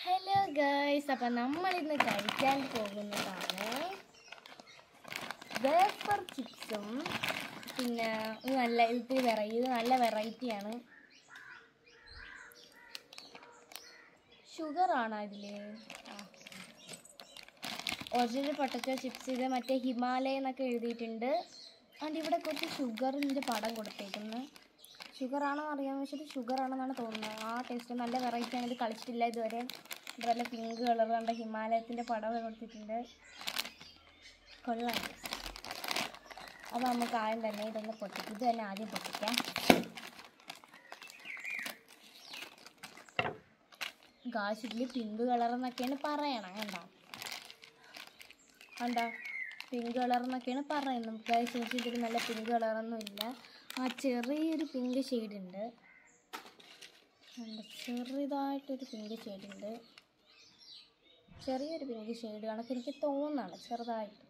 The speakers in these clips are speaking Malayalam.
ഹലോ ഗൈസ്, അപ്പം നമ്മളിന്ന് കഴിക്കാൻ പോകുന്നതാണ് വേഫർ ചിപ്സും. പിന്നെ ഇത് നല്ല വെറൈറ്റിയാണ്. ഷുഗറാണ് ഇതിൽ. Original potato chips. ഇത് മറ്റേ ഹിമാലയ എന്നൊക്കെ എഴുതിയിട്ടുണ്ട്. അതുകൊണ്ട് ഇവിടെ കുറച്ച് ഷുഗറിൻ്റെ പടം കൊടുത്തേക്കുന്നു. ഷുഗറാണോ അറിയാമെന്ന് വെച്ചിട്ട് ഷുഗറാണെന്നാണ് തോന്നുന്നത്. ആ ടേസ്റ്റ് നല്ല വെറൈറ്റിയാണ്. ഇത് കളിച്ചിട്ടില്ല ഇതുവരെ. ഇത് നല്ല പിങ്ക് കളർ കണ്ട ഹിമാലയത്തിൻ്റെ പടമൊക്കെ കൊടുത്തിട്ടുണ്ട്. കൊള്ളാം. അപ്പോൾ നമുക്ക് ആദ്യം തന്നെ ഇതൊന്ന് പൊട്ടിക്കും. ഇത് തന്നെ ആദ്യം പൊട്ടിക്കാം. ഗായ്സ്, പിങ്ക് കളറെന്നൊക്കെയാണ് പറയണം. കണ്ടോ പിങ്ക് കളറെന്നൊക്കെയാണ് പറയുന്നത്. ഗായ്സ്, എനിക്ക് ഇതിൽ നല്ല പിങ്ക് കളറൊന്നും ഇല്ല. ചെറിയൊരു പിങ്ക് ഷെയ്ഡുണ്ട്. ചെറുതായിട്ടൊരു പിങ്ക് ഷെയ്ഡുണ്ട്. ചെറിയൊരു പിങ്ക് ഷെയ്ഡ് കണക്ക് എനിക്ക് തോന്നണം. ചെറുതായിട്ട്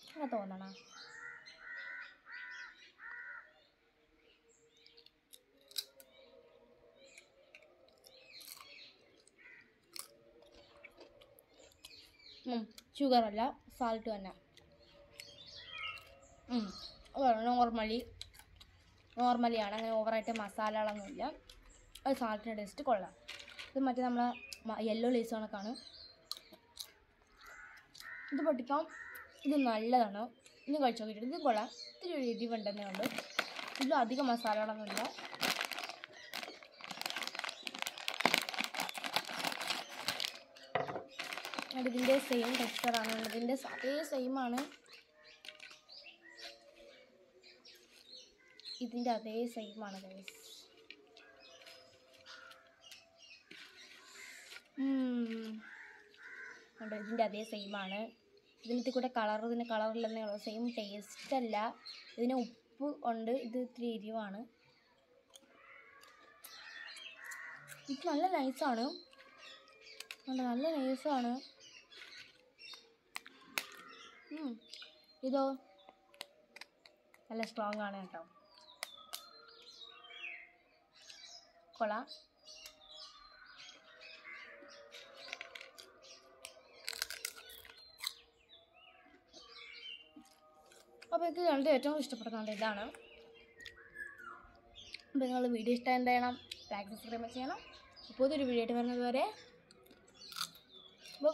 അങ്ങനെ തോന്നണം. ഷുഗറല്ല, സാൾട്ട് തന്നെ. നോർമലിയാണ്. അങ്ങനെ ഓവറായിട്ട് മസാലകളൊന്നുമില്ല. അത് സാൾട്ടിൻ്റെ ടേസ്റ്റ് കൊള്ളാം. ഇത് മറ്റേ നമ്മളെ യെല്ലോ ലേസ് കണക്കാണ്. ഇത് പൊട്ടിക്കാം. ഇത് നല്ലതാണ്. ഇനി കഴിച്ച് നോക്കിയിട്ട് ഇത് കൊള്ളാം. ഇത്തിരി ഒരു എരിവുണ്ടെന്നേ ഉള്ളൂ. ഇതിൽ അധികം മസാലകളൊന്നുമില്ല. ഇതിൻ്റെ സെയിം ടെക്സ്ചറാണ്. ഇതിൻ്റെ അതേ സെയിമാണ്. ഇതിൻ്റെ അതേ സെയിമാണ് ഗൈസ്. ഇതിൻ്റെ അതേ സെയിമാണ്. ഇതിനകത്ത് കൂടെ ഇതിന് കളറില്ലെന്നേ ഉള്ളൂ. സെയിം ടേസ്റ്റ് അല്ല. ഇതിന് ഉപ്പ് ഉണ്ട്. ഇത് ഇത്തിരി എരിവാണ്. ഇത് നല്ല നൈസാണ്. നല്ല നൈസാണ്. ഇതോ നല്ല സ്ട്രോങ് ആണ് കേട്ടോ. കൊള്ളാം. അപ്പോൾ എനിക്ക് കണ്ട് ഏറ്റവും ഇഷ്ടപ്പെടുന്നത് ഇതാണ്. അപ്പോൾ നിങ്ങൾ വീഡിയോ ഇഷ്ടം എന്ത് ചെയ്യണം? ലൈക്ക്, സബ്സ്ക്രൈബ് ചെയ്യണം. പുതിയൊരു വീഡിയോ ആയിട്ട് വരുന്നത് വരെ ബൈ.